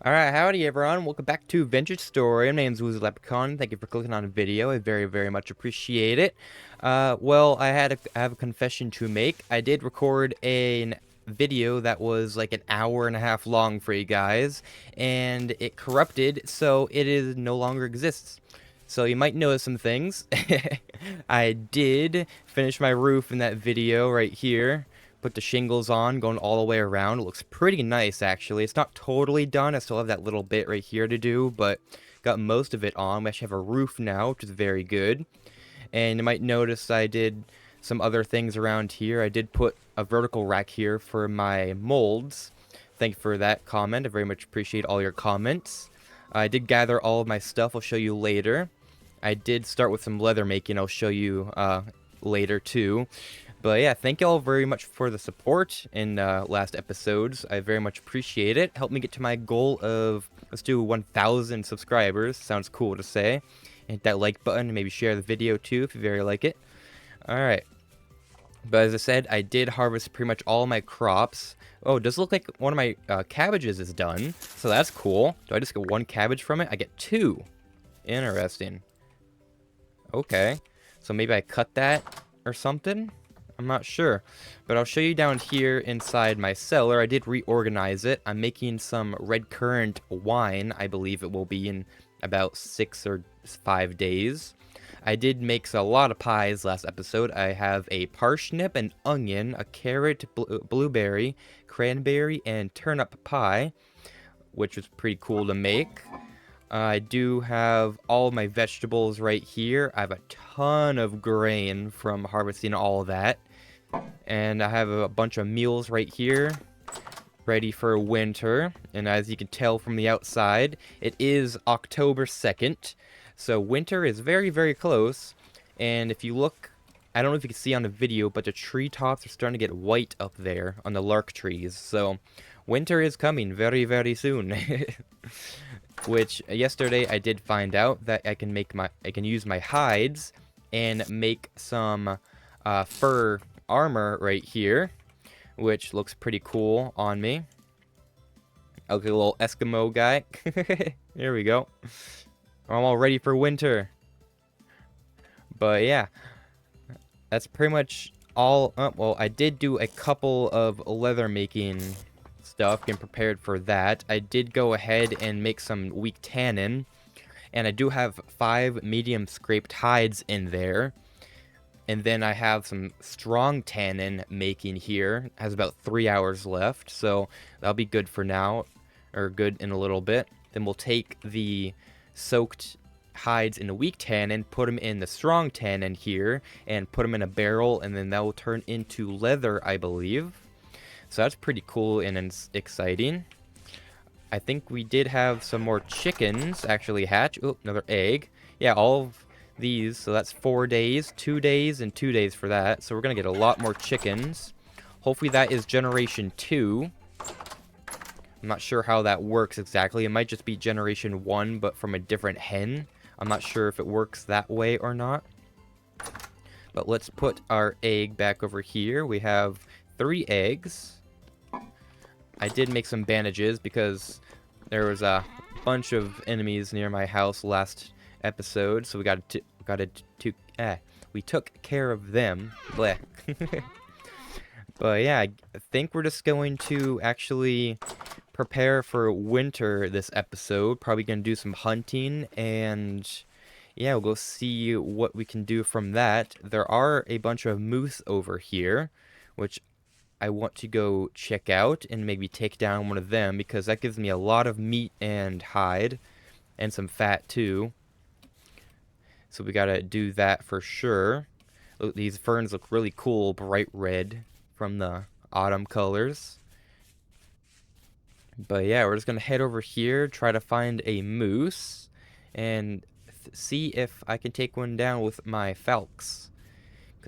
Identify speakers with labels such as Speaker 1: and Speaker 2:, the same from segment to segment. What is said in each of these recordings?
Speaker 1: Alright, howdy everyone, welcome back to Vintage Story. My name's Woozy Leprechaun. Thank you for clicking on a video. I very much appreciate it. Well, I have a confession to make. I did record a video that was like an hour and a half long for you guys, and it corrupted, so it is no longer exists. So you might notice some things. I did finish my roof in that video right here. Put the shingles on, going all the way around. It looks pretty nice, actually. It's not totally done. I still have that little bit right here to do, but got most of it on. We actually have a roof now, which is very good. And you might notice I did some other things around here. I did put a vertical rack here for my molds. Thank you for that comment. I very much appreciate all your comments. I did gather all of my stuff. I'll show you later. I did start with some leather making. I'll show you later too. But yeah, thank you all very much for the support in last episodes. I very much appreciate it. Help me get to my goal of, let's do 1,000 subscribers. Sounds cool to say. Hit that like button and maybe share the video too if you very like it. Alright. But as I said, I did harvest pretty much all my crops. Oh, it does look like one of my cabbages is done. So that's cool. Do I just get one cabbage from it? I get two. Interesting. Okay. So maybe I cut that or something? I'm not sure, but I'll show you down here inside my cellar. I did reorganize it. I'm making some red currant wine, I believe it will be in about 6 or 5 days. I did make a lot of pies last episode. I have a parsnip, an onion, a carrot, blueberry, cranberry, and turnip pie, which was pretty cool to make. I do have all of my vegetables right here. I have a ton of grain from harvesting all of that. And I have a bunch of meals right here, ready for winter. And as you can tell from the outside, it is October 2nd. So winter is very close. And if you look, I don't know if you can see on the video, but the treetops are starting to get white up there on the lark trees. So winter is coming very soon. Which yesterday I did find out that I can use my hides and make some fur armor right here, which looks pretty cool on me. Okay, a little Eskimo guy. There we go. I'm all ready for winter. But yeah, that's pretty much all. Well, I did do a couple of leather making stuff, getting prepared for that. I did go ahead and make some weak tannin, and I do have 5 medium scraped hides in there. And then I have some strong tannin making here. It has about 3 hours left, so that'll be good for now, or good in a little bit. Then we'll take the soaked hides in the weak tannin, put them in the strong tannin here, and put them in a barrel, and then that will turn into leather, I believe. So that's pretty cool and exciting. I think we did have some more chickens actually hatch. Oh, another egg. Yeah, all of these. So that's 4 days, 2 days, and 2 days for that. So we're going to get a lot more chickens. Hopefully that is generation 2. I'm not sure how that works exactly. It might just be generation 1, but from a different hen. I'm not sure if it works that way or not. But let's put our egg back over here. We have 3 eggs. I did make some bandages because there was a bunch of enemies near my house last episode, so we took care of them. Bleh. But yeah, I think we're just going to actually prepare for winter this episode. Probably gonna do some hunting, and yeah, we'll go see what we can do from that. There are a bunch of moose over here, which I want to go check out and maybe take down one of them, because that gives me a lot of meat and hide and some fat too. So we gotta do that for sure. Look, these ferns look really cool, bright red from the autumn colors. But yeah, we're just gonna head over here, try to find a moose, and see if I can take one down with my falcons.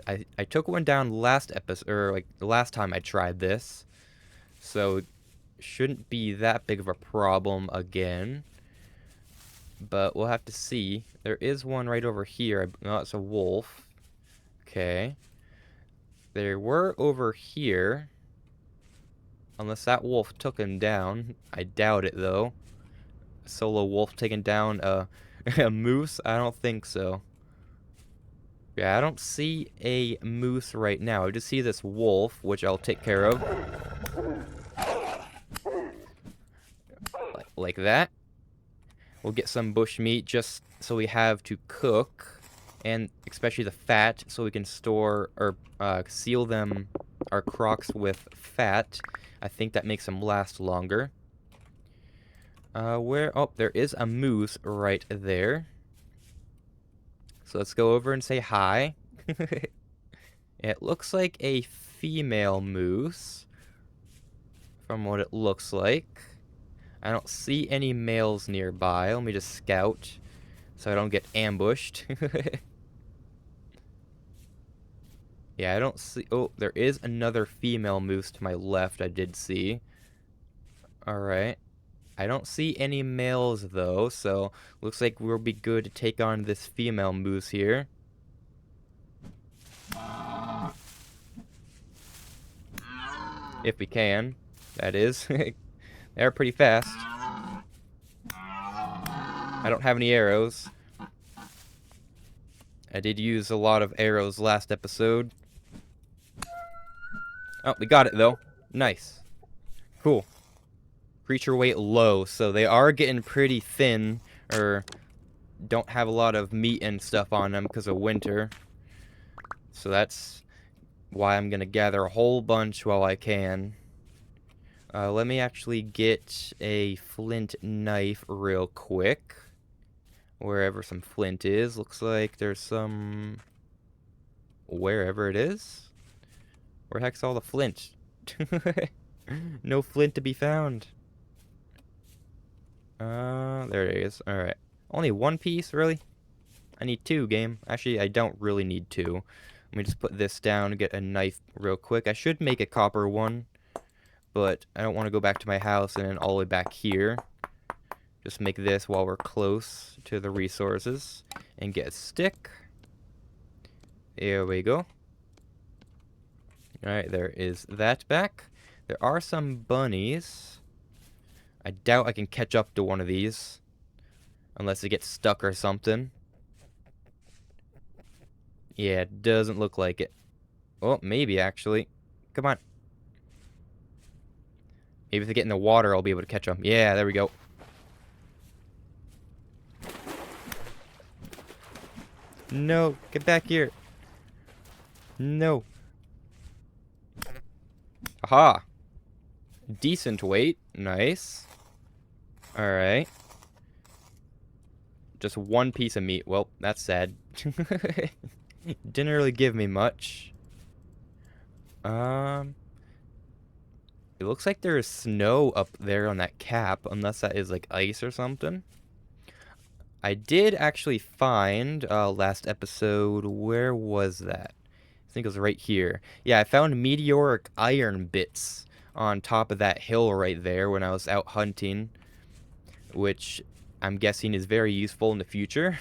Speaker 1: I took one down last episode, or like the last time I tried this, so it shouldn't be that big of a problem again. But we'll have to see. There is one right over here. No, it's a wolf. Okay. There were over here. Unless that wolf took him down. I doubt it, though. Solo wolf taking down a moose? I don't think so. Yeah, I don't see a moose right now. I just see this wolf, which I'll take care of. Like that. We'll get some bush meat just so we have to cook, and especially the fat, so we can store or seal them, our crocs, with fat. I think that makes them last longer. Oh, there is a moose right there. So let's go over and say hi. It looks like a female moose, from what it looks like. I don't see any males nearby. Let me just scout so I don't get ambushed. Yeah, I don't see... Oh, there is another female moose to my left, I did see. Alright. I don't see any males, though, so looks like we'll be good to take on this female moose here. If we can, that is. They're pretty fast. I don't have any arrows. I did use a lot of arrows last episode. Oh, we got it, though. Nice. Cool. Creature weight low, so they are getting pretty thin, or don't have a lot of meat and stuff on them because of winter. So that's why I'm going to gather a whole bunch while I can. Let me actually get a flint knife real quick. Wherever some flint is. Looks like there's some... Wherever it is? Where the heck's all the flint? No flint to be found. There it is. Alright. Only one piece, really? I need two, game. Actually, I don't really need two. Let me just put this down and get a knife real quick. I should make a copper one, but I don't want to go back to my house and then all the way back here. Just make this while we're close to the resources. And get a stick. There we go. Alright, there is that back. There are some bunnies. I doubt I can catch up to one of these. Unless it gets stuck or something. Yeah, it doesn't look like it. Oh, maybe actually. Come on. Maybe if they get in the water, I'll be able to catch them. Yeah, there we go. No, get back here. No. Aha. Decent weight. Nice. Alright. Just one piece of meat. Well, that's sad. Didn't really give me much. It looks like there is snow up there on that cap, unless that is like ice or something. I did actually find, last episode, where was that? I think it was right here. Yeah, I found meteoric iron bits on top of that hill right there when I was out hunting, which I'm guessing is very useful in the future.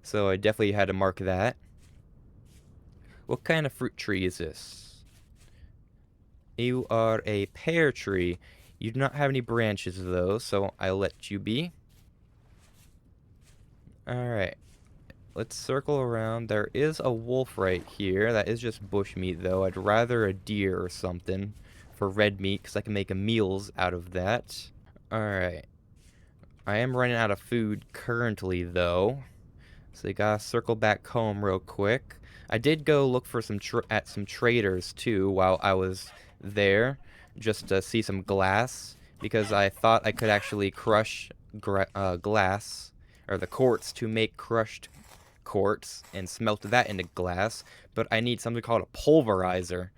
Speaker 1: So I definitely had to mark that. What kind of fruit tree is this? You are a pear tree. You do not have any branches, though, so I'll let you be. Alright. Let's circle around. There is a wolf right here. That is just bush meat, though. I'd rather a deer or something for red meat, because I can make meals out of that. Alright. I am running out of food currently, though. So you gotta circle back home real quick. I did go look for some traders, too, while I was there. Just to see some glass. Because I thought I could actually crush glass, or the quartz, to make crushed quartz and smelt that into glass. But I need something called a pulverizer,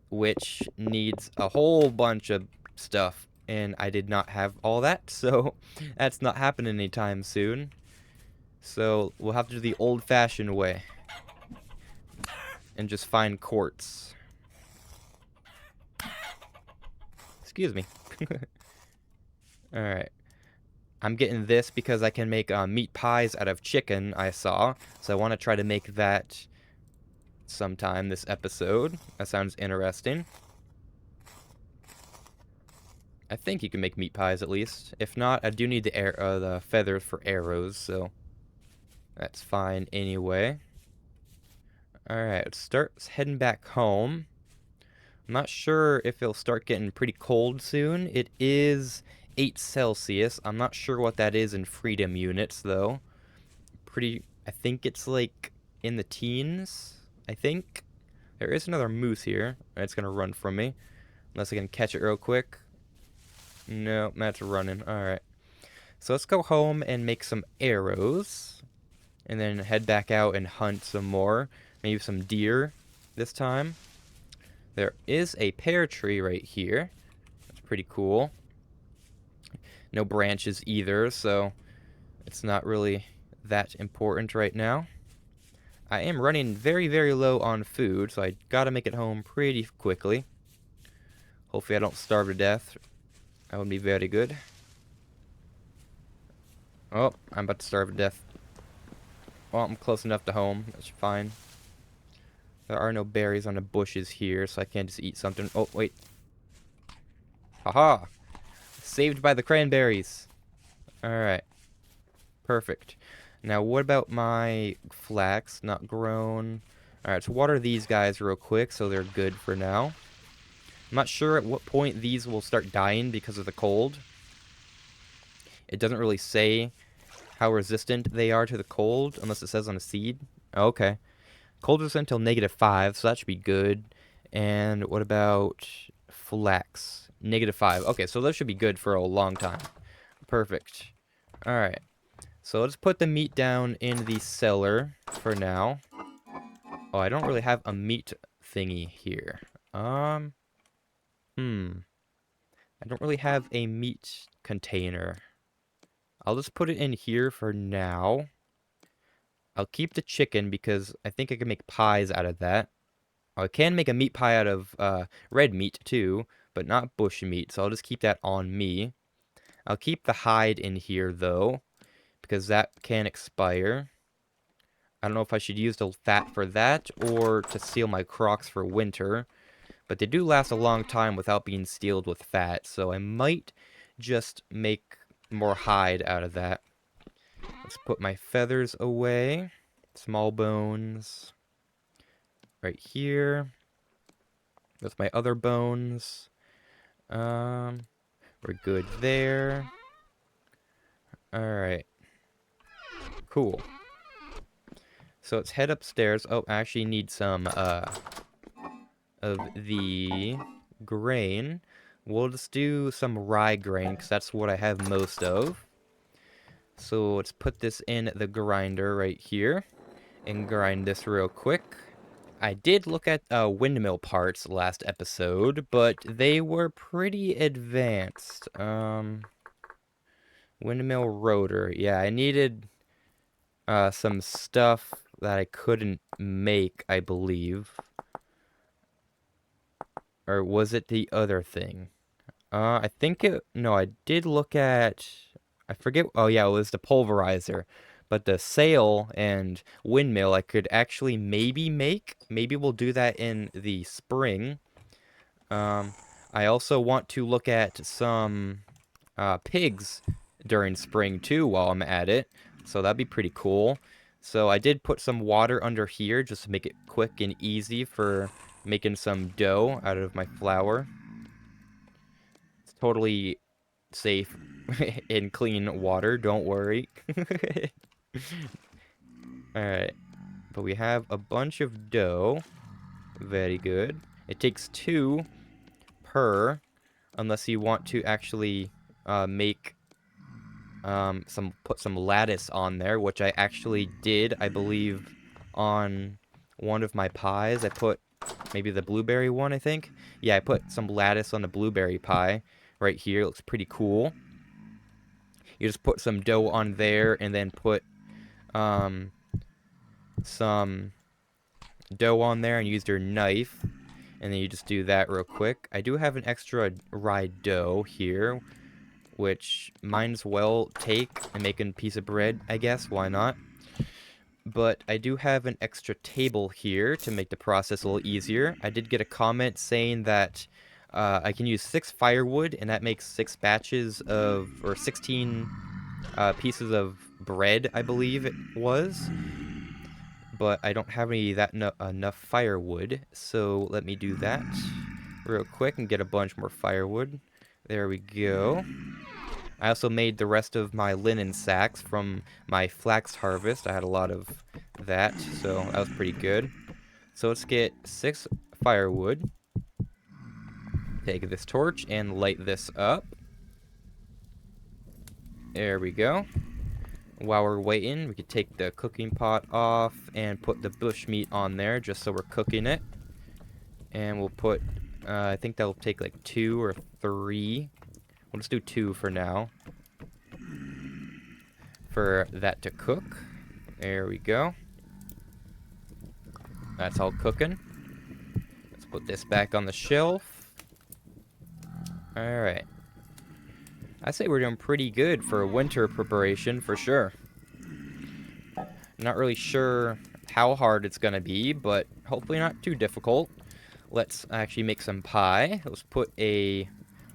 Speaker 1: which needs a whole bunch of stuff. And I did not have all that, so that's not happening anytime soon. So we'll have to do the old-fashioned way and just find quartz. Excuse me. Alright. I'm getting this because I can make meat pies out of chicken, I saw. So I want to try to make that sometime this episode. That sounds interesting. I think you can make meat pies at least. If not, I do need the feathers for arrows, so that's fine anyway. Alright, let's start heading back home. I'm not sure if it'll start getting pretty cold soon. It is 8 Celsius. I'm not sure what that is in freedom units, though. I think it's like in the teens, I think. There is another moose here. It's gonna run from me. Unless I can catch it real quick. No, that's running. Alright. So let's go home and make some arrows. And then head back out and hunt some more. Maybe some deer this time. There is a pear tree right here. That's pretty cool. No branches either, so it's not really that important right now. I am running very, very low on food, so I gotta make it home pretty quickly. Hopefully I don't starve to death. That would be very good. Oh, I'm about to starve to death. Well, I'm close enough to home. That's fine. There are no berries on the bushes here, so I can't just eat something. Oh, wait. Haha! Saved by the cranberries. Alright. Perfect. Now, what about my flax? Not grown. Alright, let's water these guys real quick so they're good for now. I'm not sure at what point these will start dying because of the cold. It doesn't really say how resistant they are to the cold, unless it says on a seed. Okay. Cold resistant until -5, so that should be good. And what about flax? -5. Okay, so those should be good for a long time. Perfect. Alright. So let's put the meat down in the cellar for now. Oh, I don't really have a meat thingy here. I don't really have a meat container. I'll just put it in here for now. I'll keep the chicken because I think I can make pies out of that. I can make a meat pie out of red meat too, but not bush meat, so I'll just keep that on me. I'll keep the hide in here though, because that can expire. I don't know if I should use the fat for that or to seal my crocs for winter, but they do last a long time without being sealed with fat, so I might just make more hide out of that. Let's put my feathers away. Small bones. Right here. With my other bones. We're good there. Alright. Cool. So let's head upstairs. Oh, I actually need some, of the grain. We'll just do some rye grain, because that's what I have most of. So let's put this in the grinder right here. And grind this real quick. I did look at windmill parts last episode, but they were pretty advanced. Windmill rotor. Yeah, I needed some stuff that I couldn't make, I believe. Or was it the other thing? I think it... No, I did look at... I forget... Oh, yeah, it was the pulverizer. But the sail and windmill I could actually maybe make. Maybe we'll do that in the spring. I also want to look at some pigs during spring too while I'm at it. So that'd be pretty cool. So I did put some water under here just to make it quick and easy for making some dough out of my flour. It's totally safe in clean water, don't worry. Alright, but we have a bunch of dough. Very good. It takes 2 per, unless you want to actually make put some lattice on there, which I actually did, I believe, on one of my pies. I put maybe the blueberry one, I think. Yeah, I put some lattice on the blueberry pie right here. It looks pretty cool. You just put some dough on there and then put some dough on there and use your knife. And then you just do that real quick. I do have an extra rye dough here, which might as well take and make a piece of bread, I guess. Why not? But I do have an extra table here to make the process a little easier. I did get a comment saying that I can use 6 firewood, and that makes 6 batches of, or 16 pieces of bread, I believe it was. But I don't have enough firewood, so let me do that real quick and get a bunch more firewood. There we go. I also made the rest of my linen sacks from my flax harvest. I had a lot of that, so that was pretty good. So let's get 6 firewood. Take this torch and light this up. There we go. While we're waiting, we could take the cooking pot off and put the bush meat on there just so we're cooking it. And we'll put, I think that'll take like 2 or 3. We'll just do 2 for now. For that to cook. There we go. That's all cooking. Let's put this back on the shelf. Alright. I say we're doing pretty good for winter preparation, for sure. Not really sure how hard it's going to be, but hopefully not too difficult. Let's actually make some pie. Let's put a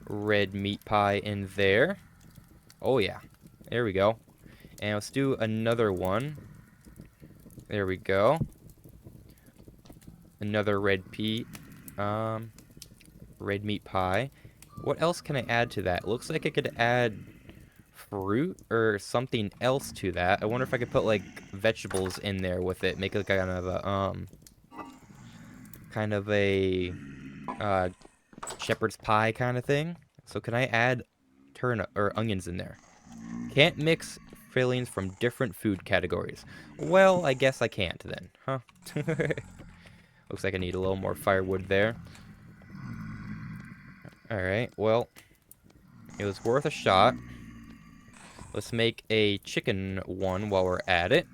Speaker 1: red meat pie in there. Oh yeah. There we go. And let's do another one. There we go. Another red meat pie. What else can I add to that? Looks like I could add fruit or something else to that. I wonder if I could put like vegetables in there with it, make it kind of a shepherd's pie kind of thing. So can I add turnip or onions in there? Can't mix fillings from different food categories. Well, I guess I can't then, huh? Looks like I need a little more firewood there. Alright, well, it was worth a shot. Let's make a chicken one while we're at it.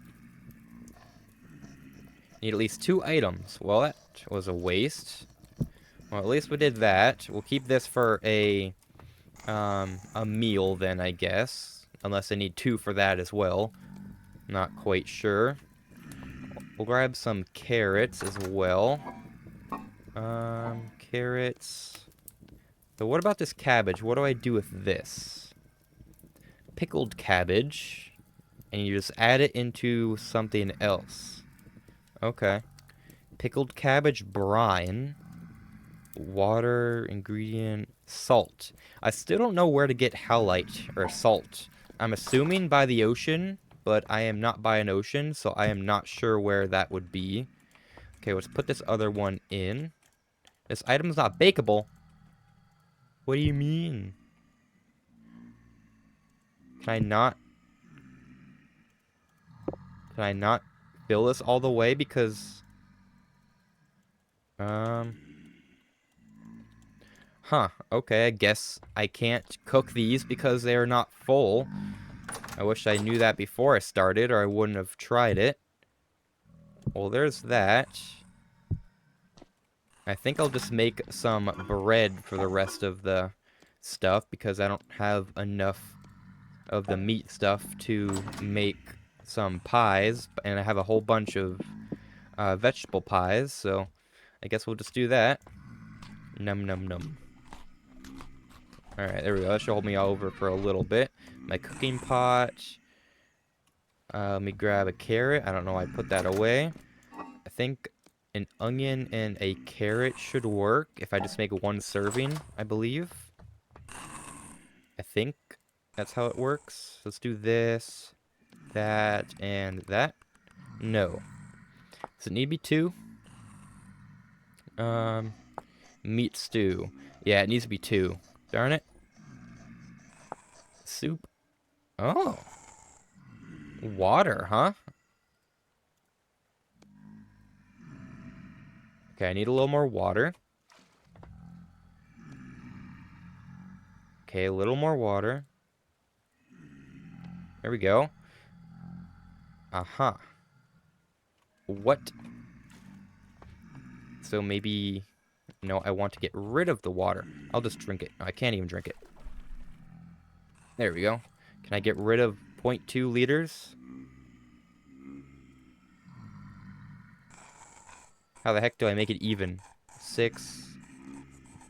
Speaker 1: Need at least 2 items. Well, that was a waste. Well, at least we did that. We'll keep this for a meal then, I guess. Unless I need 2 for that as well. Not quite sure. We'll grab some carrots as well. Carrots. So what about this cabbage? What do I do with this? Pickled cabbage. And you just add it into something else. Okay. Pickled cabbage brine. Water, ingredient, salt. I still don't know where to get howlite or salt. I'm assuming by the ocean, but I am not by an ocean, so I am not sure where that would be. Okay, let's put this other one in. This item's not bakeable. What do you mean? Can I not fill this all the way because huh, okay, I guess I can't cook these because they're not full. I wish I knew that before I started, or I wouldn't have tried it. Well, there's that. I think I'll just make some bread for the rest of the stuff, because I don't have enough of the meat stuff to make some pies, and I have a whole bunch of vegetable pies, so I guess we'll just do that. Num num num. Alright, there we go. That should hold me over for a little bit. My cooking pot. Let me grab a carrot. I don't know why I put that away. I think an onion and a carrot should work if I just make 1 serving, I believe. I think that's how it works. Let's do this, that, and that. No. Does it need to be 2? Meat stew. Yeah, it needs to be 2. Darn it. Soup. Oh. Water, huh? Okay, I need a little more water. Okay, a little more water. There we go. Uh-huh. What? So maybe... No, I want to get rid of the water. I'll just drink it. No, I can't even drink it. There we go. Can I get rid of 0.2 liters? How the heck do I make it even? 6.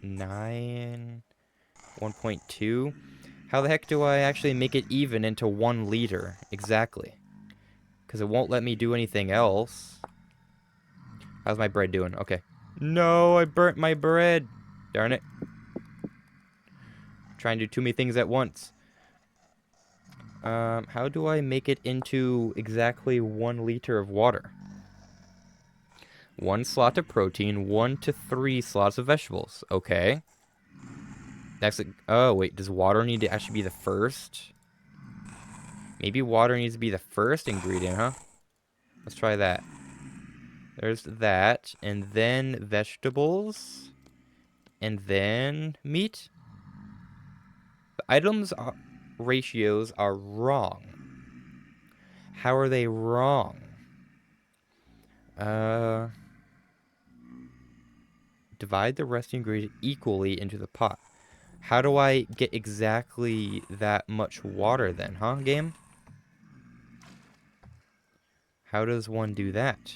Speaker 1: 9, 1.2. How the heck do I actually make it even into 1 liter? Exactly. Because it won't let me do anything else. How's my bread doing? Okay. No, I burnt my bread. Darn it. Trying to do too many things at once. How do I make it into exactly 1 liter of water? 1 slot of protein, 1 to 3 slots of vegetables. Okay. That's a, oh, wait. Does water need to actually be the first? Maybe water needs to be the first ingredient, huh? Let's try that. There's that. And then vegetables. And then meat. The items ratios are wrong. How are they wrong? Divide the resting ingredient equally into the pot. How do I get exactly that much water then, huh, game? How does one do that?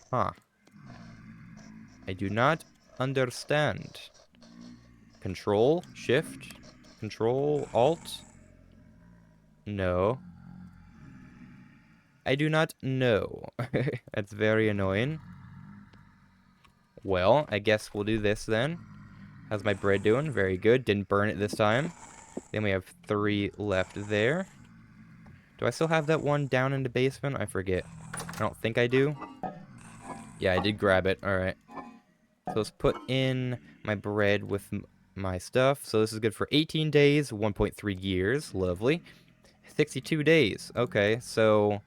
Speaker 1: Huh. I do not understand. Control, Shift, Control, Alt? No. I do not know. That's very annoying. Well, I guess we'll do this then. How's my bread doing? Very good. Didn't burn it this time. Then we have 3 left there. Do I still have that one down in the basement? I forget. I don't think I do. Yeah, I did grab it. Alright. So let's put in my bread with my stuff. So this is good for 18 days, 1.3 years. Lovely. 62 days. Okay, so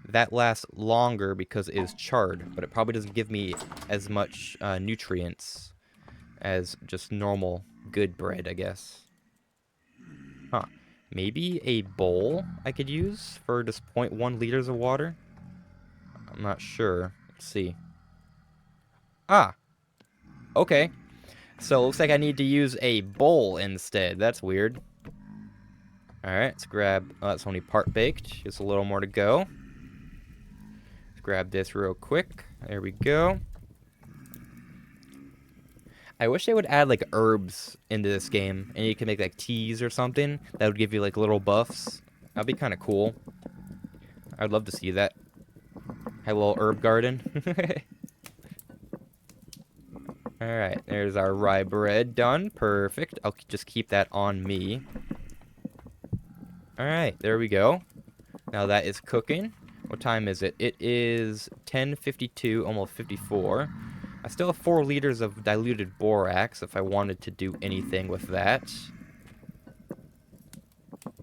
Speaker 1: that lasts longer because it is charred, but it probably doesn't give me as much nutrients as just normal good bread, I guess. Huh. Maybe a bowl I could use for just 0.1 liters of water? I'm not sure. Let's see. Ah, okay. So it looks like I need to use a bowl instead. That's weird. Alright, let's grab... Oh, that's only part baked. Just a little more to go. Let's grab this real quick. There we go. I wish they would add, like, herbs into this game. And you can make, like, teas or something. That would give you, like, little buffs. That'd be kind of cool. I'd love to see that. Have a little herb garden. Alright, there's our rye bread done. Perfect. I'll just keep that on me. Alright, there we go. Now that is cooking. What time is it? It is 10:52, almost 54. I still have 4 liters of diluted borax if I wanted to do anything with that.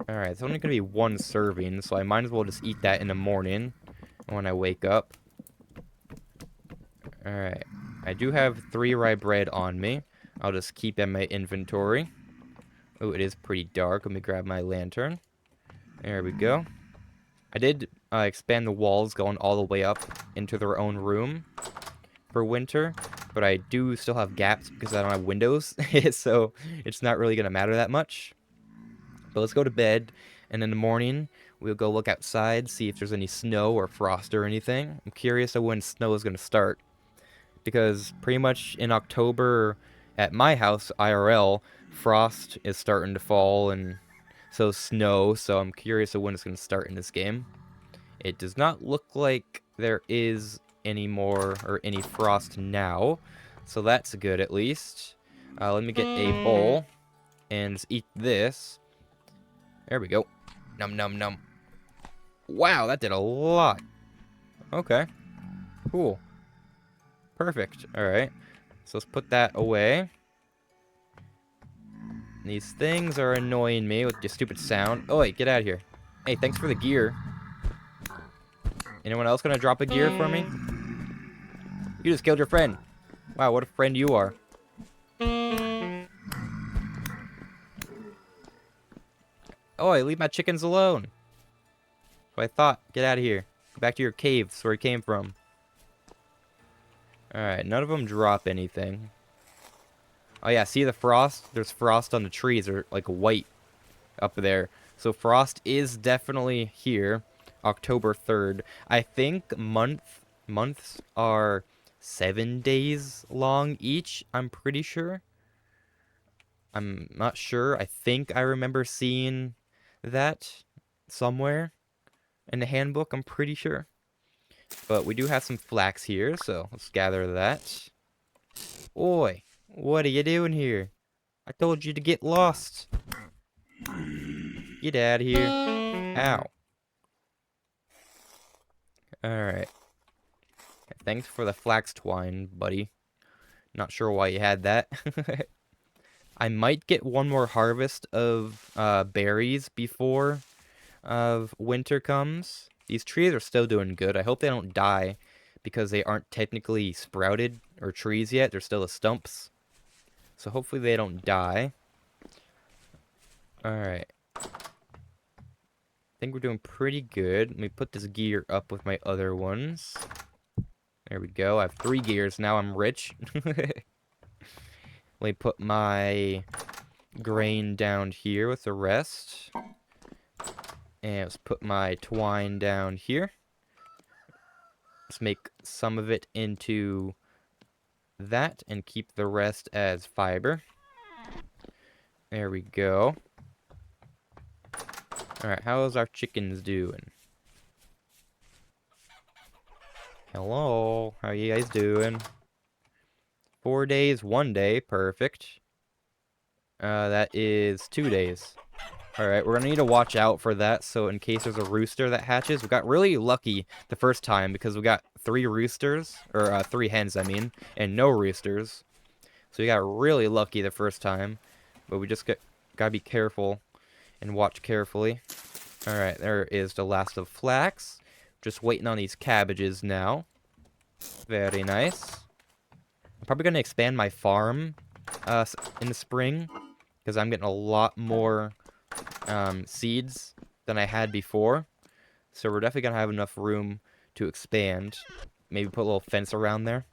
Speaker 1: Alright, it's only going to be 1 serving, so I might as well just eat that in the morning when I wake up. Alright. I do have 3 rye bread on me. I'll just keep in my inventory. Oh, it is pretty dark. Let me grab my lantern. There we go. I did expand the walls going all the way up into their own room for winter, but I do still have gaps because I don't have windows, so it's not really going to matter that much. But let's go to bed, and in the morning, we'll go look outside, see if there's any snow or frost or anything. I'm curious of when snow is going to start, because pretty much in October at my house, IRL, frost is starting to fall, and so snow, so I'm curious of when it's going to start in this game. It does not look like there is any more, or any frost now, so that's good at least. Let me get a bowl, and just eat this. There we go. Num num num. Wow, that did a lot. Okay. Cool. Perfect. Alright. So let's put that away. These things are annoying me with your stupid sound. Oh, wait, get out of here. Hey, thanks for the gear. Anyone else gonna drop a gear for me? You just killed your friend. Wow, what a friend you are. Oh, I leave my chickens alone. So I thought, get out of here. Go back to your caves where you came from. Alright, none of them drop anything. Oh yeah, see the frost? There's frost on the trees, or like white up there. So frost is definitely here. October 3rd. I think months are 7 days long each, I'm pretty sure. I'm not sure. I think I remember seeing that somewhere in the handbook, I'm pretty sure. But we do have some flax here, so let's gather that. Oi, what are you doing here? I told you to get lost. Get out of here. Ow. Alright. Thanks for the flax twine, buddy. Not sure why you had that. I might get one more harvest of berries before winter comes. These trees are still doing good. I hope they don't die because they aren't technically sprouted or trees yet. They're still the stumps. So hopefully they don't die. Alright. I think we're doing pretty good. Let me put this gear up with my other ones. There we go. I have 3 gears now. I'm rich. Let me put my grain down here with the rest. And let's put my twine down here. Let's make some of it into that and keep the rest as fiber. There we go. Alright, how's our chickens doing? Hello, how you guys doing? 4 days, 1 day, perfect. That is 2 days. Alright, we're gonna need to watch out for that, so in case there's a rooster that hatches. We got really lucky the first time because we got 3 roosters, or 3 hens, I mean, and no roosters. So we got really lucky the first time, but we just gotta be careful and watch carefully. Alright, there is the last of flax. Just waiting on these cabbages now. Very nice. I'm probably gonna expand my farm in the spring because I'm getting a lot more seeds than I had before. So we're definitely gonna have enough room to expand. Maybe put a little fence around there.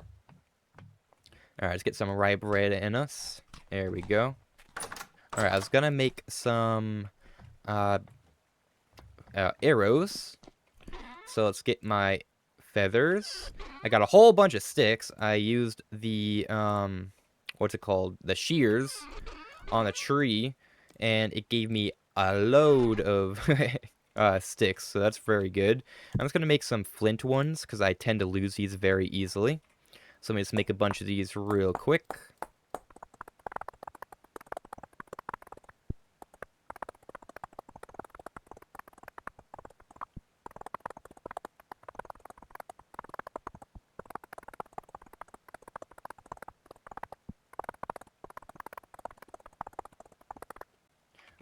Speaker 1: Alright, let's get some rye bread in us. There we go. Alright, I was gonna make some arrows. So let's get my feathers. I got a whole bunch of sticks. I used the what's it called? The shears on a tree, and it gave me a load of sticks, so that's very good. I'm just gonna make some flint ones because I tend to lose these very easily. So let me just make a bunch of these real quick.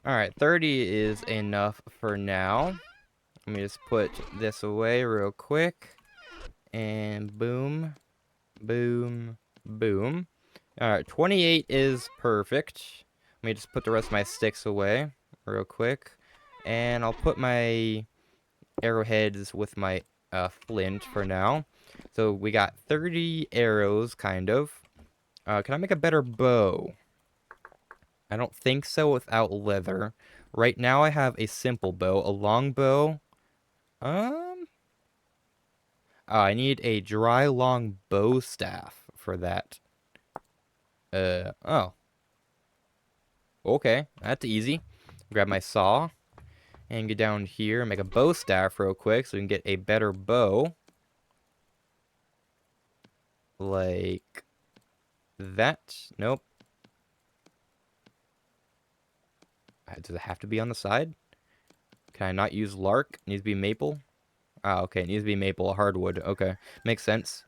Speaker 1: Alright, 30 is enough for now. Let me just put this away real quick. And boom, boom, boom. Alright, 28 is perfect. Let me just put the rest of my sticks away real quick. And I'll put my arrowheads with my flint for now. So we got 30 arrows, kind of. Can I make a better bow? I don't think so without leather. Right now I have a simple bow. A long bow. Oh, I need a dry long bow staff for that. Oh. Okay, that's easy. Grab my saw and get down here and make a bow staff real quick so we can get a better bow. Like that. Nope. Does it have to be on the side? Can I not use lark? It needs to be maple? Ah, okay. It needs to be maple, hardwood. Okay. Makes sense.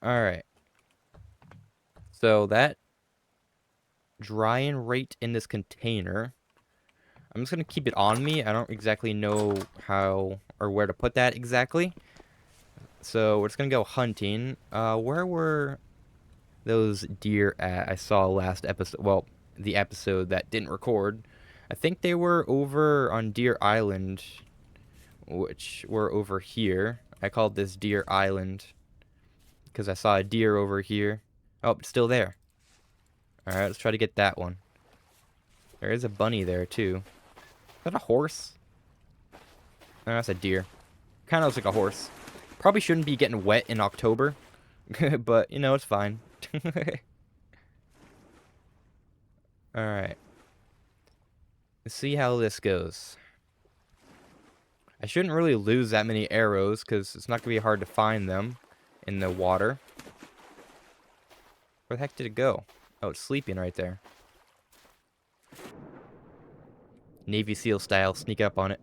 Speaker 1: Alright. So that drying rate in this container, I'm just going to keep it on me. I don't exactly know how or where to put that exactly. So we're just going to go hunting. Where were those deer at? I saw last episode. Well, the episode that didn't record. I think they were over on Deer Island, which were over here. I called this Deer Island because I saw a deer over here. Oh, it's still there. Alright, let's try to get that one. There is a bunny there, too. Is that a horse? No, that's a deer. Kind of looks like a horse. Probably shouldn't be getting wet in October. But, you know, it's fine. Alright. Let's see how this goes. I shouldn't really lose that many arrows, because it's not going to be hard to find them in the water. Where the heck did it go? Oh, it's sleeping right there. Navy SEAL style, sneak up on it.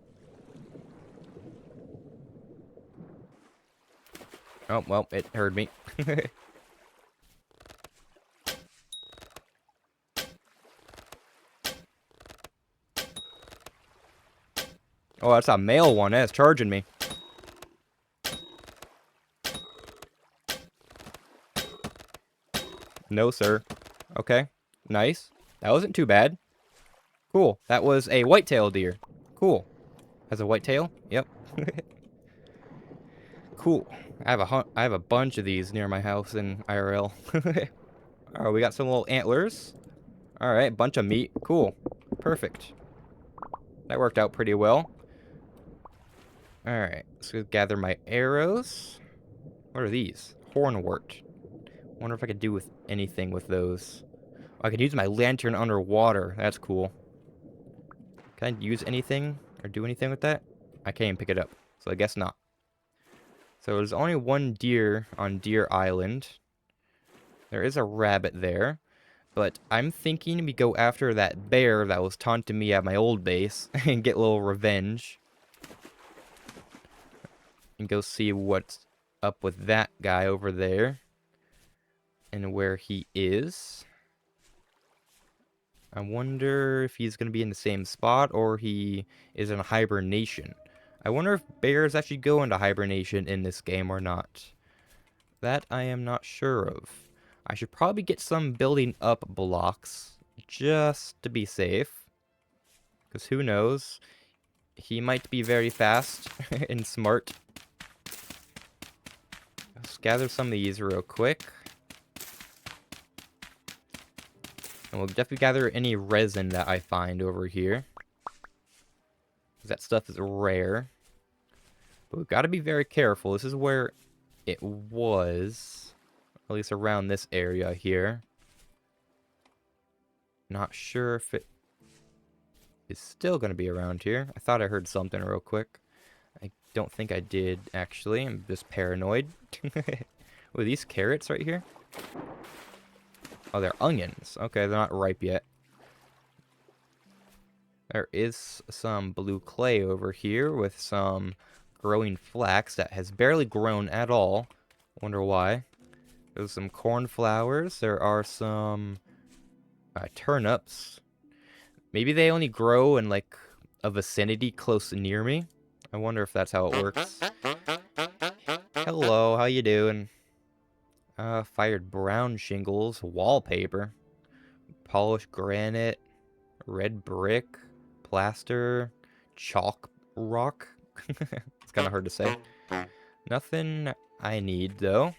Speaker 1: Oh, well, it heard me. Oh, that's a male one. That's charging me. No, sir. Okay. Nice. That wasn't too bad. Cool. That was a whitetail deer. Cool. Has a whitetail? Yep. Cool. I have a bunch of these near my house in IRL. Alright, we got some little antlers. Alright, bunch of meat. Cool. Perfect. That worked out pretty well. Alright, let's go gather my arrows. What are these? Hornwort. Wonder if I could do with anything with those. Oh, I could use my lantern underwater. That's cool. Can I use anything or do anything with that? I can't even pick it up, so I guess not. So there's only one deer on Deer Island. There is a rabbit there. But I'm thinking we go after that bear that was taunting me at my old base and get a little revenge. And go see what's up with that guy over there. And where he is. I wonder if he's going to be in the same spot or he is in hibernation. I wonder if bears actually go into hibernation in this game or not. That I am not sure of. I should probably get some building up blocks just to be safe. Because who knows? He might be very fast and smart. Let's gather some of these real quick. And we'll definitely gather any resin that I find over here. Because that stuff is rare. But we've got to be very careful. This is where it was. At least around this area here. Not sure if it is still going to be around here. I thought I heard something real quick. I don't think I did, actually. I'm just paranoid. Oh, these carrots right here? Oh, they're onions. Okay, they're not ripe yet. There is some blue clay over here with some growing flax that has barely grown at all. Wonder why. There's some cornflowers. There are some turnips. Maybe they only grow in like a vicinity close near me. I wonder if that's how it works. Hello, how you doing? Fired brown shingles, wallpaper, polished granite, red brick, plaster, chalk rock. It's kind of hard to say. Nothing I need though.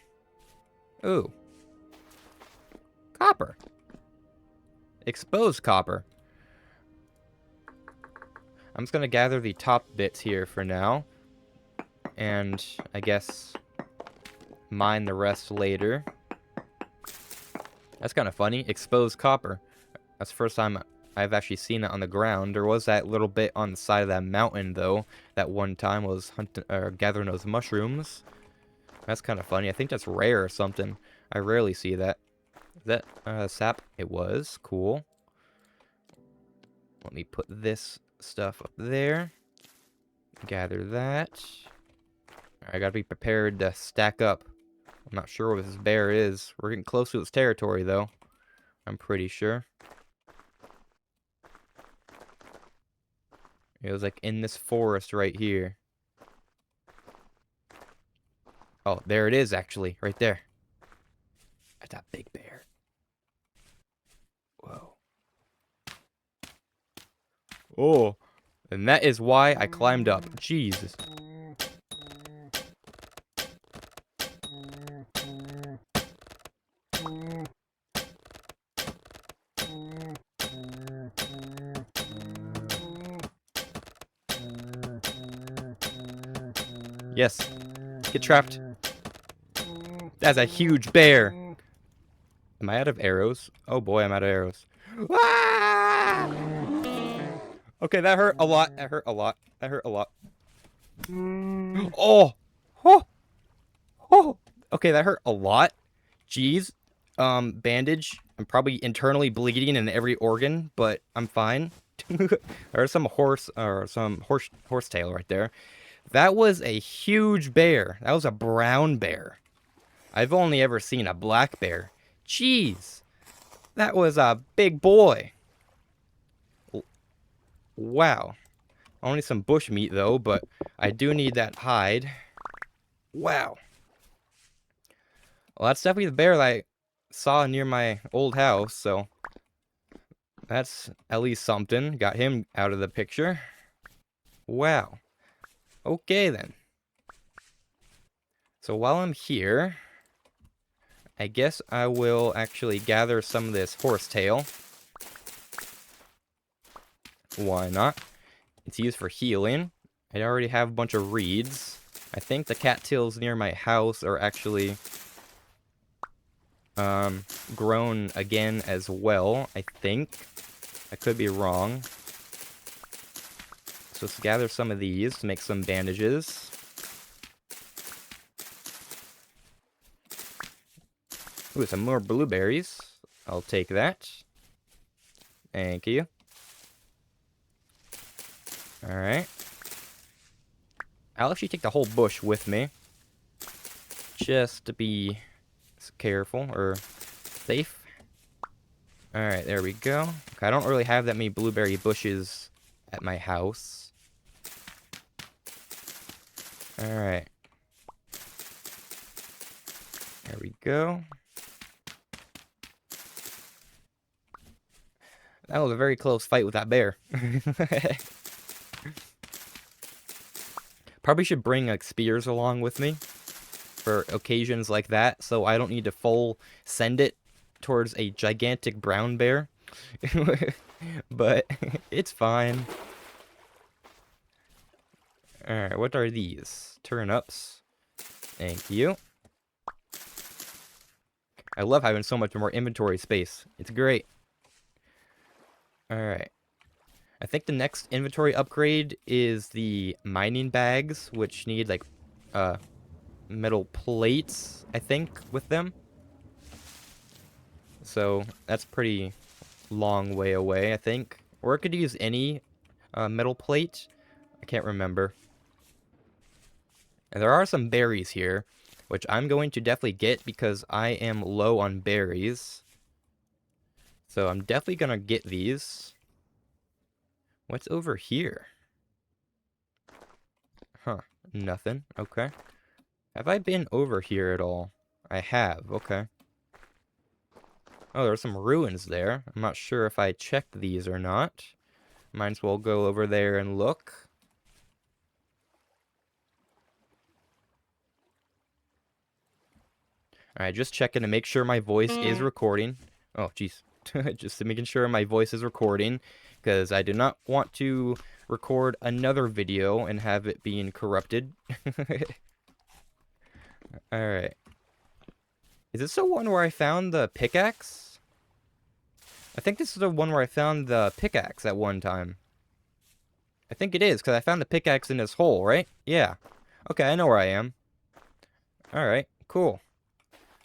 Speaker 1: Ooh. Copper. Exposed copper. I'm just going to gather the top bits here for now. And I guess mine the rest later. That's kind of funny. Exposed copper. That's the first time I've actually seen it on the ground. There was that little bit on the side of that mountain, though. That one time was hunting, gathering those mushrooms. That's kind of funny. I think that's rare or something. I rarely see that. Is that sap? It was. Cool. Let me put this stuff up there. Gather that. I gotta be prepared to stack up. I'm not sure what this bear is. We're getting close to its territory, though. I'm pretty sure. It was like in this forest right here. Oh, there it is, actually. Right there. That's that big bear. Whoa. Oh. And that is why I climbed up. Jesus. Yes. Get trapped. That's a huge bear. Am I out of arrows? Oh boy, I'm out of arrows. Ah! Okay, that hurt a lot. That hurt a lot. That hurt a lot. Oh! Oh! Oh! Okay, that hurt a lot. Jeez. Bandage. I'm probably internally bleeding in every organ, but I'm fine. There's some horsetail right there. That was a huge bear. That was a brown bear. I've only ever seen a black bear. Jeez. That was a big boy. Wow. Only some bush meat though, but I do need that hide. Wow. Well, that's definitely the bear that I saw near my old house, so that's at least something. Got him out of the picture. Wow. Okay then. So while I'm here, I guess I will actually gather some of this horsetail. Why not? It's used for healing. I already have a bunch of reeds. I think the cattails near my house are actually grown again as well, I think. I could be wrong. So let's gather some of these to make some bandages. Ooh, some more blueberries. I'll take that. Thank you. Alright. I'll actually take the whole bush with me. Just to be careful, or safe. Alright, there we go. Okay, I don't really have that many blueberry bushes at my house. Alright. There we go. That was a very close fight with that bear. Probably should bring like spears along with me for occasions like that, so I don't need to full send it towards a gigantic brown bear. But it's fine. Alright, what are these? Turnips. Thank you. I love having so much more inventory space. It's great. Alright. I think the next inventory upgrade is the mining bags, which need like metal plates, I think, with them. So that's pretty long way away, I think. Or I could use any metal plate. I can't remember. And there are some berries here, which I'm going to definitely get because I am low on berries. So I'm definitely going to get these. What's over here? Huh, nothing. Okay. Have I been over here at all? I have, okay. Oh, there are some ruins there. I'm not sure if I checked these or not. Might as well go over there and look. Alright, just checking to make sure my voice is recording. Oh, jeez. Just making sure my voice is recording, because I do not want to record another video and have it being corrupted. Alright. Is this the one where I found the pickaxe? I think this is the one where I found the pickaxe at one time. I think it is, because I found the pickaxe in this hole, right? Yeah. Okay, I know where I am. Alright, cool.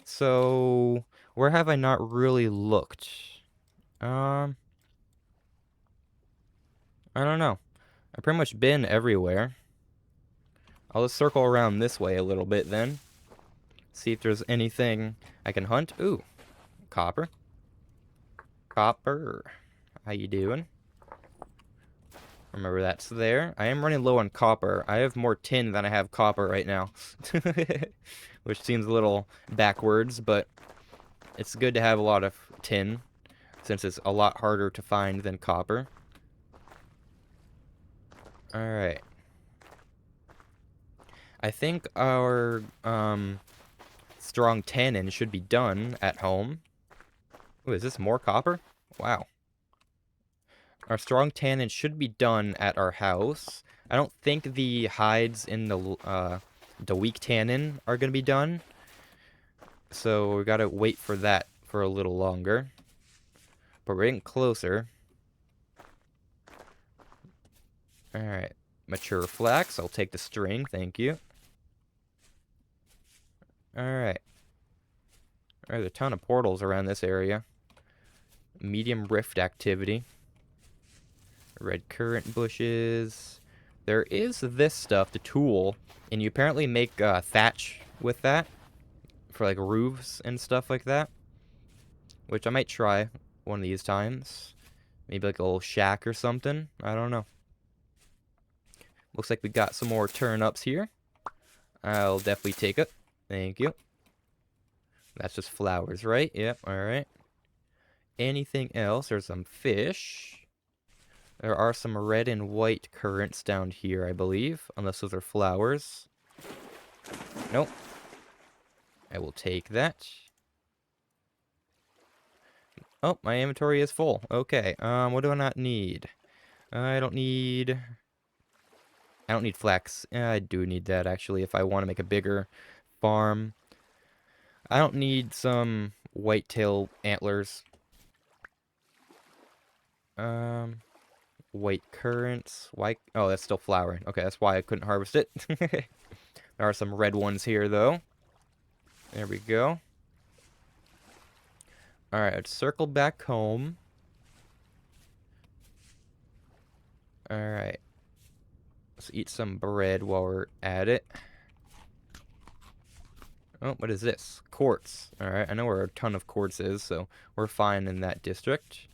Speaker 1: So, where have I not really looked? I don't know. I've pretty much been everywhere. I'll just circle around this way a little bit then. See if there's anything I can hunt. Ooh, copper. Copper. How you doing? Remember that's there. I am running low on copper. I have more tin than I have copper right now. Which seems a little backwards, but it's good to have a lot of tin, since it's a lot harder to find than copper. Alright. I think our strong tannin should be done at home. Ooh, is this more copper? Wow. Our strong tannin should be done at our house. I don't think the hides in the weak tannin are going to be done. So we gotta wait for that for a little longer. But we're getting closer. Alright. Mature flax. I'll take the string. Thank you. Alright. There's a ton of portals around this area. Medium rift activity. Red currant bushes. There is this stuff, the tool, and you apparently make thatch with that for like roofs and stuff like that, which I might try one of these times. Maybe like a little shack or something. I don't know. Looks like we got some more turnips here. I'll definitely take it. Thank you. That's just flowers, right? Yep, alright. Anything else? There's some fish. There are some red and white currants down here, I believe. Unless those are flowers. Nope. I will take that. Oh, my inventory is full. Okay, what do I not need? I don't need flax. I do need that, actually, if I want to make a bigger farm. I don't need some whitetail antlers. White currants. Why? Oh, that's still flowering. Okay, that's why I couldn't harvest it. There are some red ones here, though. There we go. Alright, let's circle back home. Alright. Let's eat some bread while we're at it. Oh, what is this? Quartz. Alright, I know where a ton of quartz is, so we're fine in that district.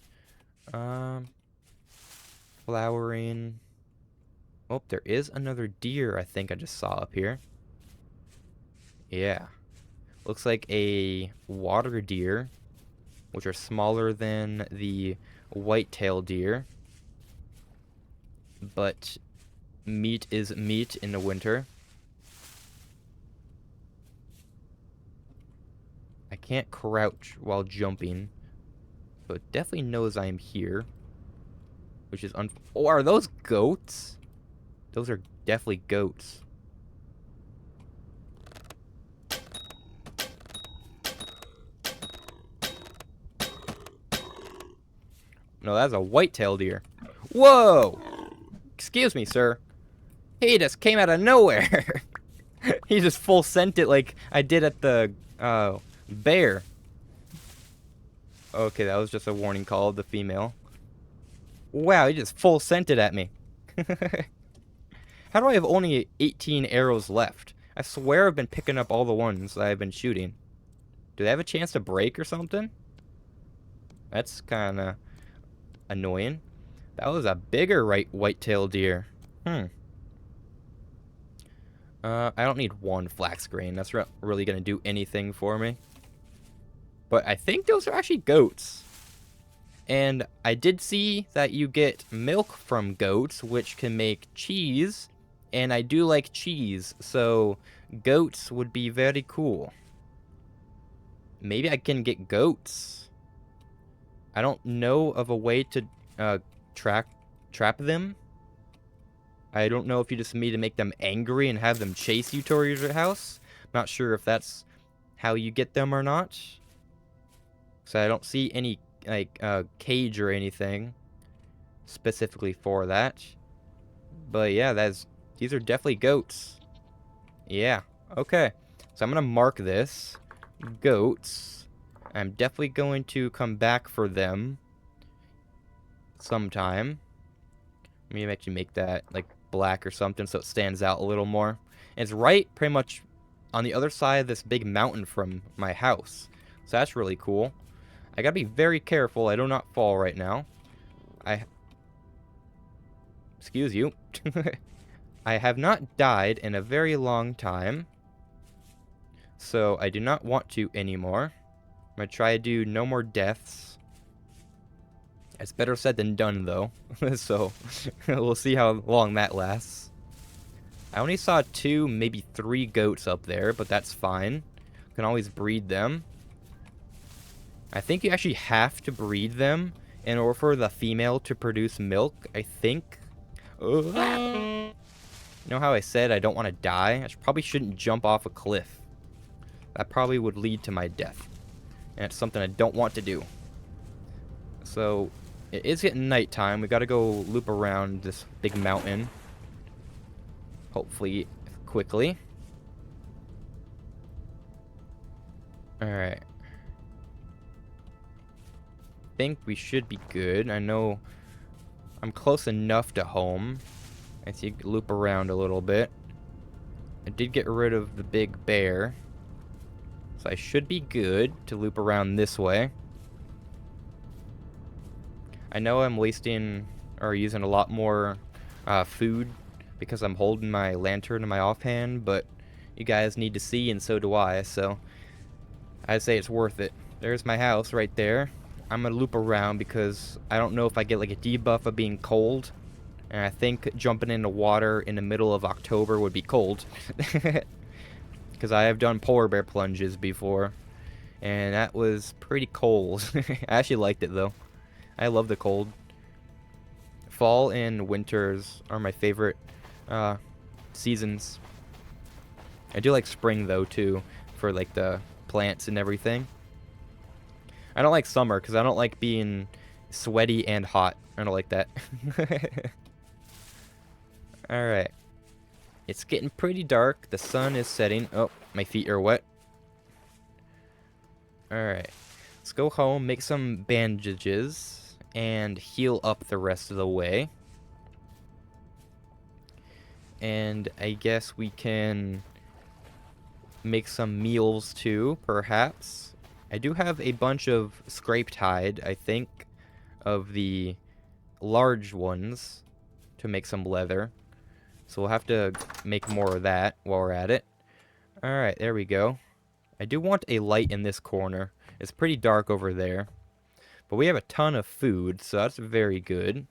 Speaker 1: Flowering. Oh, there is another deer I think I just saw up here. Yeah. Looks like a water deer, which are smaller than the white-tailed deer. But meat is meat in the winter. I can't crouch while jumping, so it definitely knows I am here. Which is oh, are those goats? Those are definitely goats. No, that's a white-tailed deer. Whoa! Excuse me, sir. He just came out of nowhere. He just full sent it like I did at the bear. Okay, that was just a warning call of the female. Wow, he just full sent it at me. How do I have only 18 arrows left? I swear I've been picking up all the ones I've been shooting. Do they have a chance to break or something? That's kind of annoying. That was a bigger white-tailed deer. I don't need one flax grain. That's not really going to do anything for me. But I think those are actually goats. And I did see that you get milk from goats, which can make cheese. And I do like cheese, so goats would be very cool. Maybe I can get goats. I don't know of a way to trap them. I don't know if you just need to make them angry and have them chase you towards your house. Not sure if that's how you get them or not. So I don't see any like cage or anything specifically for that. But yeah, these are definitely goats. Yeah. Okay. So I'm gonna mark this goats. I'm definitely going to come back for them sometime. Maybe actually make that like black or something so it stands out a little more. And it's right pretty much on the other side of this big mountain from my house. So that's really cool. I gotta be very careful I do not fall right now. Excuse you. I have not died in a very long time. So I do not want to anymore. I'm gonna try to do no more deaths. It's better said than done, though. So we'll see how long that lasts. I only saw 2, maybe 3 goats up there, but that's fine. Can always breed them. I think you actually have to breed them in order for the female to produce milk, I think. You know how I said I don't want to die? Probably shouldn't jump off a cliff. that probably would lead to my death. And it's something I don't want to do. So, it is getting nighttime. We gotta go loop around this big mountain. Hopefully, quickly. Alright. Think we should be good. I know I'm close enough to home. I see you loop around a little bit. I did get rid of the big bear. So I should be good to loop around this way. I know I'm wasting or using a lot more food because I'm holding my lantern in my offhand, but you guys need to see and so do I, so I'd say it's worth it. There's my house right there. I'm gonna loop around because I don't know if I get like a debuff of being cold. And I think jumping into water in the middle of October would be cold. Because I have done polar bear plunges before. And that was pretty cold. I actually liked it though. I love the cold. Fall and winters are my favorite seasons. I do like spring though too, for like the plants and everything. I don't like summer because I don't like being sweaty and hot. I don't like that. Alright. It's getting pretty dark. The sun is setting. Oh, my feet are wet. Alright. Let's go home, make some bandages, and heal up the rest of the way. And I guess we can make some meals too, perhaps. I do have a bunch of scraped hide, I think, of the large ones to make some leather. So we'll have to make more of that while we're at it. Alright, there we go. I do want a light in this corner. It's pretty dark over there. But we have a ton of food, so that's very good.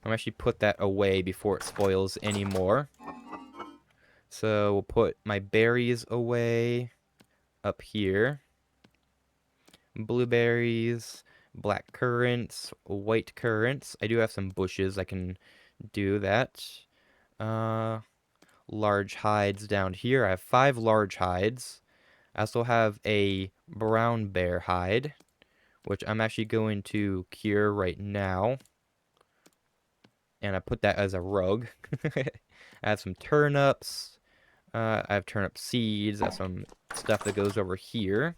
Speaker 1: I'm actually put that away before it spoils anymore. So we'll put my berries away up here. Blueberries, black currants, white currants. I do have some bushes I can do that. Large hides down here. I have 5 large hides. I also have a brown bear hide, which I'm actually going to cure right now. And I put that as a rug. I have some turnips. I have turnip seeds. I have some stuff that goes over here.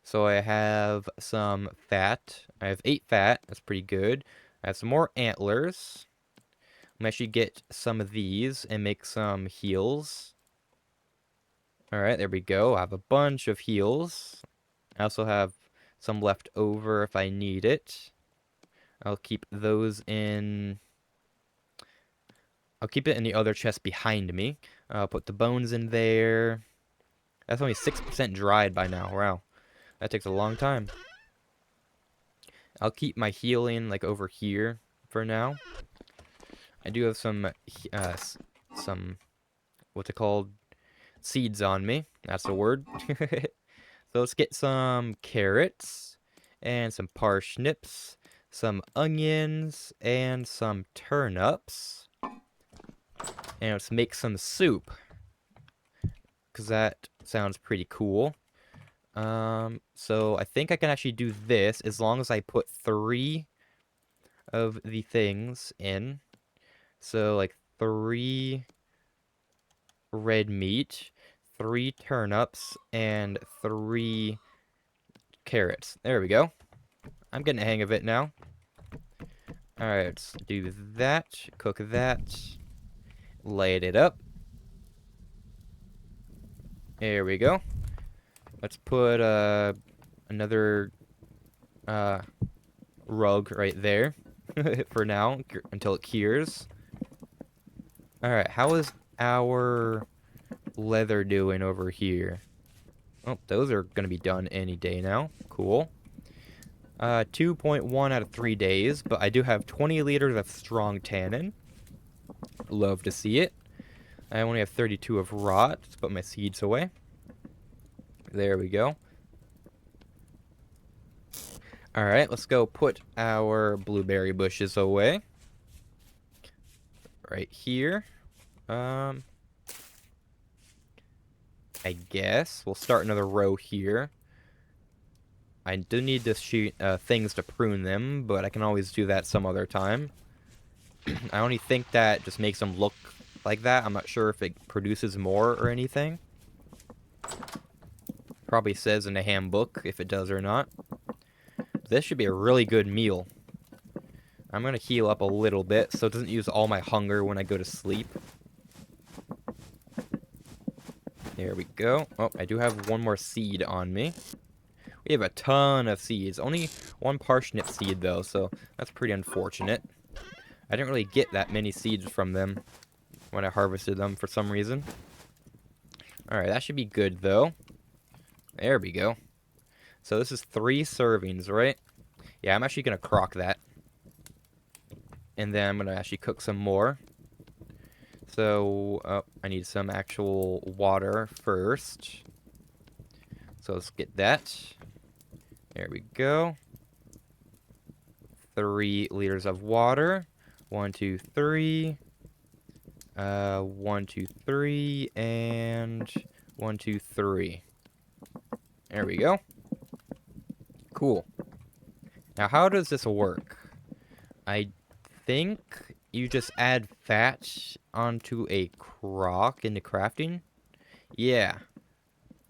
Speaker 1: So I have some fat. I have 8 fat. That's pretty good. I have some more antlers. I'm actually get some of these and make some heals. Alright, there we go. I have a bunch of heals. I also have some left over if I need it. I'll keep those in... I'll keep it in the other chest behind me. I'll put the bones in there. That's only 6% dried by now. Wow. That takes a long time. I'll keep my healing like over here for now. I do have some what's it called? Seeds on me. That's the word. So let's get some carrots and some parsnips, some onions, and some turnips. And let's make some soup, because that sounds pretty cool. So I think I can actually do this as long as I put 3 of the things in. So like 3 red meat, 3 turnips, and 3 carrots. There we go. I'm getting the hang of it now. Alright, let's do that. Cook that. Light it up. There we go. Let's put another rug right there for now until it cures. Alright, how is our leather doing over here? Oh, those are going to be done any day now. Cool. 2.1 out of 3 days, but I do have 20 liters of strong tannin. Love to see it. I only have 32 of rot. Let's put my seeds away. There we go. Alright, let's go put our blueberry bushes away. Right here. I guess. We'll start another row here. I do need to shoot things to prune them, but I can always do that some other time. I only think that just makes them look like that. I'm not sure if it produces more or anything. Probably says in the handbook if it does or not. This should be a really good meal. I'm going to heal up a little bit so it doesn't use all my hunger when I go to sleep. There we go. Oh, I do have one more seed on me. We have a ton of seeds. Only one parsnip seed, though, so that's pretty unfortunate. I didn't really get that many seeds from them when I harvested them for some reason. Alright, that should be good, though. There we go. So this is 3 servings, right? Yeah, I'm actually going to crock that. And then I'm going to actually cook some more. So, I need some actual water first. So let's get that. There we go. 3 liters of water. 1, 2, 3. 1, 2, 3. And 1, 2, 3. There we go. Cool. Now, how does this work? I think you just add fat onto a crock into crafting. Yeah.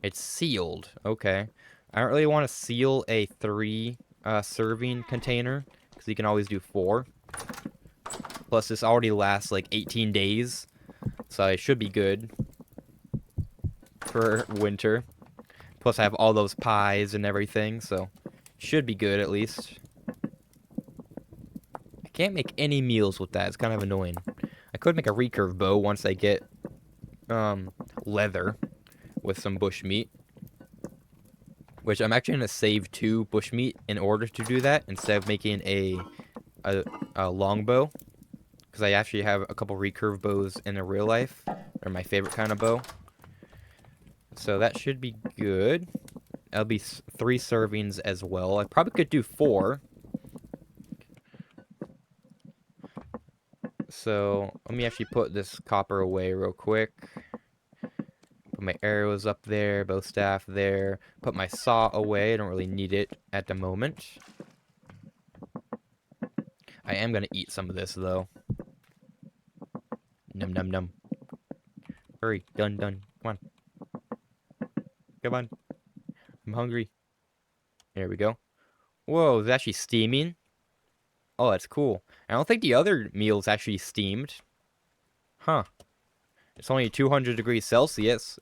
Speaker 1: It's sealed. Okay. I don't really want to seal a 3 serving container because you can always do 4. Plus, this already lasts like 18 days, so I should be good for winter. Plus, I have all those pies and everything, so should be good at least. I can't make any meals with that. It's kind of annoying. I could make a recurve bow once I get leather with some bushmeat. Which I'm actually going to save 2 bushmeat in order to do that instead of making a longbow. Because I actually have a couple recurve bows in the real life. They're my favorite kind of bow. So that should be good. That'll be 3 servings as well. I probably could do 4. So let me actually put this copper away real quick. Put my arrows up there, bow staff there. Put my saw away. I don't really need it at the moment. I am going to eat some of this, though. Num num num. Hurry. Done, done. Come on. Come on. I'm hungry. There we go. Whoa, it's actually steaming. Oh, that's cool. I don't think the other meal's actually steamed. Huh. It's only 200 degrees Celsius.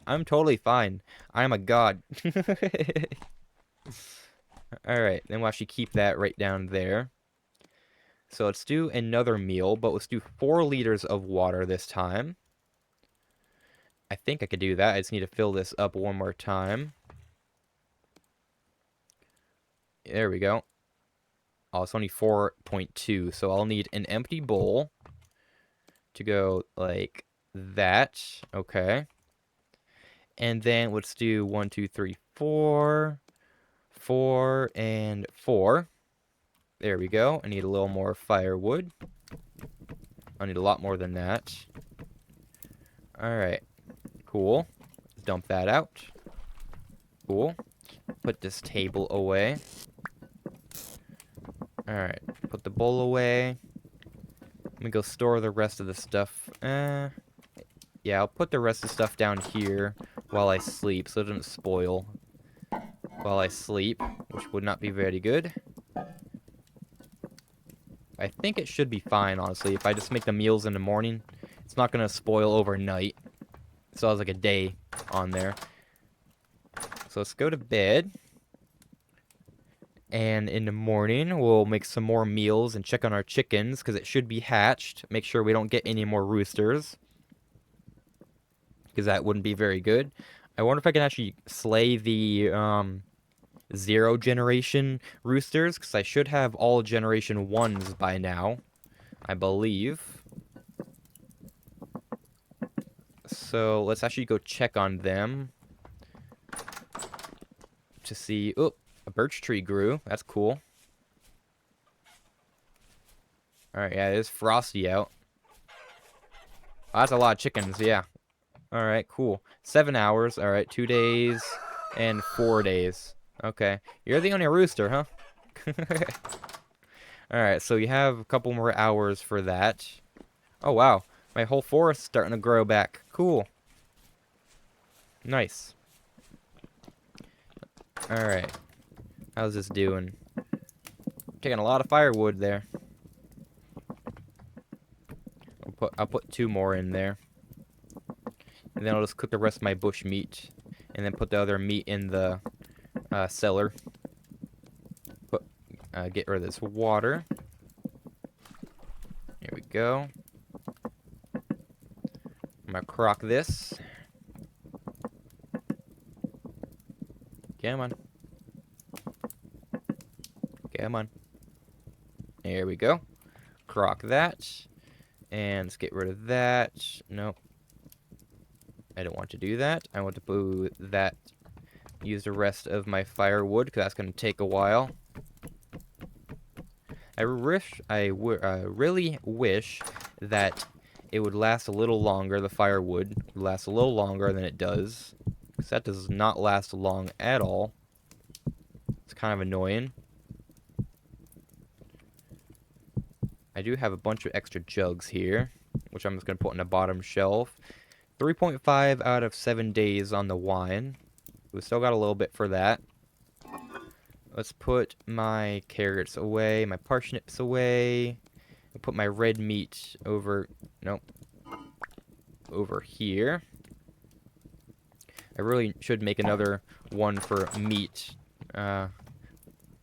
Speaker 1: I'm totally fine. I'm a god. Alright, then we'll actually keep that right down there. So let's do another meal, but let's do 4 liters of water this time. I think I could do that. I just need to fill this up one more time. There we go. Oh, it's only 4.2, so I'll need an empty bowl to go like that. Okay. And then let's do 1, 2, 3, 4. 4 and 4. There we go. I need a little more firewood. I need a lot more than that. Alright. Cool. Dump that out. Cool. Put this table away. Alright. Put the bowl away. Let me go store the rest of the stuff. Yeah, I'll put the rest of the stuff down here while I sleep so it doesn't spoil while I sleep, which would not be very good. I think it should be fine, honestly. If I just make the meals in the morning, it's not going to spoil overnight. So I was like a day on there. So let's go to bed. And in the morning, we'll make some more meals and check on our chickens, because it should be hatched. Make sure we don't get any more roosters, because that wouldn't be very good. I wonder if I can actually slay the 0 generation roosters, because I should have all generation 1s by now, I believe. So let's actually go check on them to see. Oh, a birch tree grew. That's cool. Alright, yeah, it is frosty out. Oh, that's a lot of chickens, yeah. All right, cool. 7 hours. All right, 2 days and 4 days. Okay, you're the only rooster, huh? All right, so you have a couple more hours for that. Oh, wow. My whole forest's starting to grow back. Cool. Nice. All right. How's this doing? Taking a lot of firewood there. I'll put 2 more in there. And then I'll just cook the rest of my bush meat. And then put the other meat in the cellar. Get rid of this water. Here we go. I'm gonna crock this. Come on. Come on. There we go. Crock that. And let's get rid of that. Nope. I don't want to do that. I want to put that. Use the rest of my firewood, because that's going to take a while. I really wish that it would last a little longer, the firewood would last a little longer than it does. Because that does not last long at all. It's kind of annoying. I do have a bunch of extra jugs here, which I'm just going to put on the bottom shelf. 3.5 out of 7 days on the wine. We still got a little bit for that. Let's put my carrots away, my parsnips away. I'll put my red meat over, nope, over here. I really should make another one for meat. One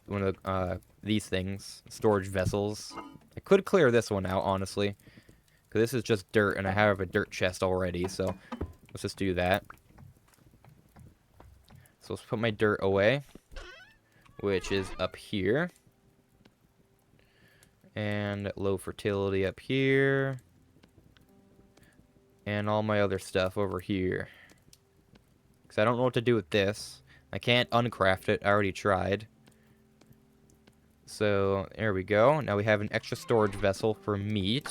Speaker 1: of these things, storage vessels. I could clear this one out, honestly, because this is just dirt, and I have a dirt chest already, so let's just do that. So let's put my dirt away, which is up here. And low fertility up here. And all my other stuff over here. Because I don't know what to do with this. I can't uncraft it. I already tried. So, there we go. Now we have an extra storage vessel for meat.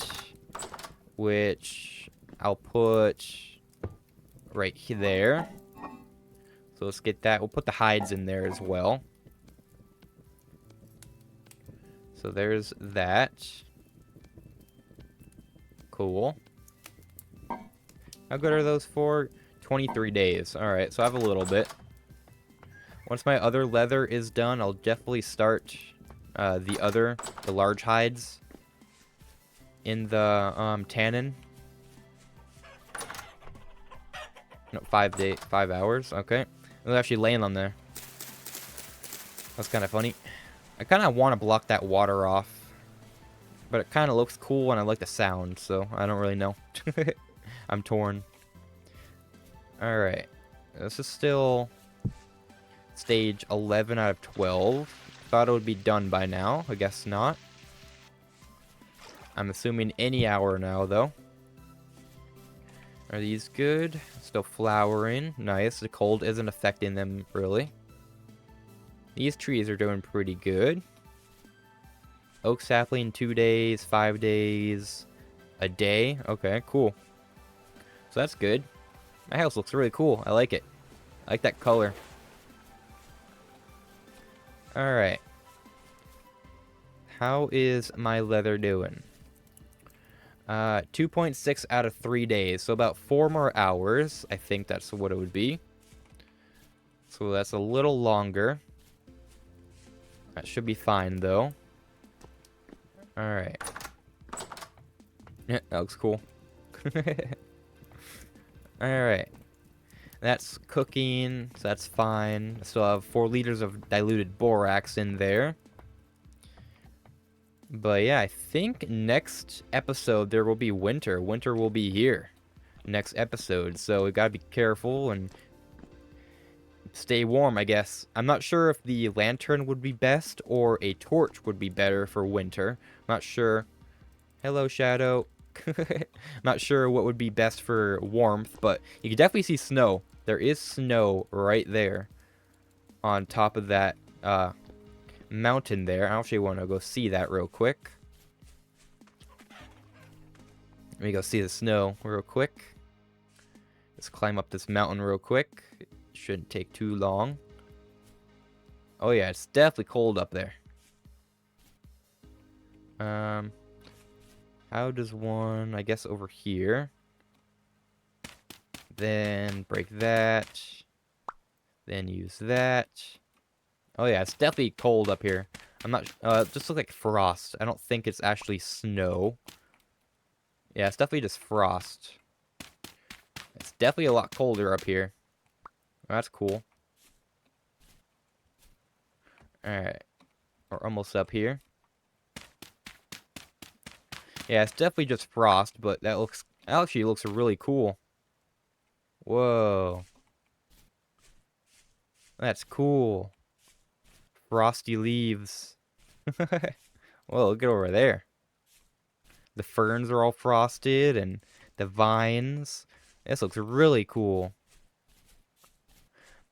Speaker 1: Which I'll put right there. So let's get that. We'll put the hides in there as well. So there's that. Cool. How good are those for? 23 days. Alright, so I have a little bit. Once my other leather is done, I'll definitely start the large hides in the tannin. No, 5 hours. Okay. It was actually laying on there. That's kind of funny. I kind of want to block that water off, but it kind of looks cool and I like the sound, so I don't really know. I'm torn. Alright. This is still stage 11 out of 12. Thought it would be done by now. I guess not. I'm assuming any hour now, though. Are these good? Still flowering. Nice. The cold isn't affecting them, really. These trees are doing pretty good. Oak sapling, 2 days, 5 days, a day. Okay, cool. So that's good. My house looks really cool. I like it. I like that color. Alright. How is my leather doing? 2.6 out of 3 days. So about 4 more hours. I think that's what it would be. So that's a little longer. That should be fine, though. Alright. Yeah, that looks cool. Alright. That's cooking, so that's fine. I still have 4 liters of diluted borax in there. But yeah, I think next episode there will be winter. Winter will be here. Next episode. So we gotta be careful and stay warm, I guess. I'm not sure if the lantern would be best or a torch would be better for winter. I'm not sure. Hello, Shadow. Not sure what would be best for warmth, but you can definitely see snow. There is snow right there on top of that mountain there. I actually want to go see that real quick. Let me go see the snow real quick. Let's climb up this mountain real quick. It shouldn't take too long. Oh yeah, it's definitely cold up there. How does one, I guess over here. Then break that. Then use that. Oh yeah, it's definitely cold up here. I'm not, it just looks like frost. I don't think it's actually snow. Yeah, it's definitely just frost. It's definitely a lot colder up here. That's cool. Alright. We're almost up here. Yeah, it's definitely just frost, but that actually looks really cool. Whoa. That's cool. Frosty leaves. Whoa, look at over there. The ferns are all frosted and the vines. This looks really cool.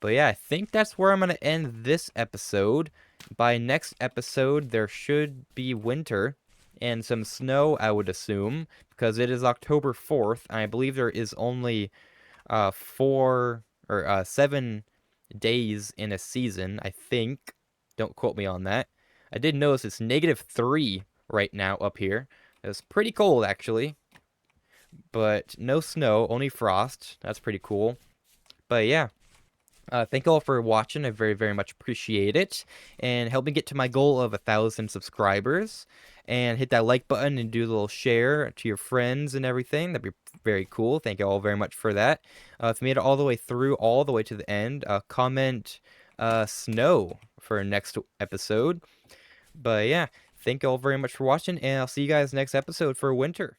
Speaker 1: But yeah, I think that's where I'm going to end this episode. By next episode, there should be winter and some snow, I would assume, because it is October 4th, and I believe there is only 7 days in a season, I think. Don't quote me on that. I did notice it's -3 right now up here. It's pretty cold, actually. But no snow, only frost. That's pretty cool. But yeah. Thank you all for watching. I very, very much appreciate it. And help me get to my goal of 1,000 subscribers. And hit that like button and do a little share to your friends and everything. That'd be very cool. Thank you all very much for that. If you made it all the way through, all the way to the end, comment snow for next episode. But yeah, thank you all very much for watching. And I'll see you guys next episode for winter.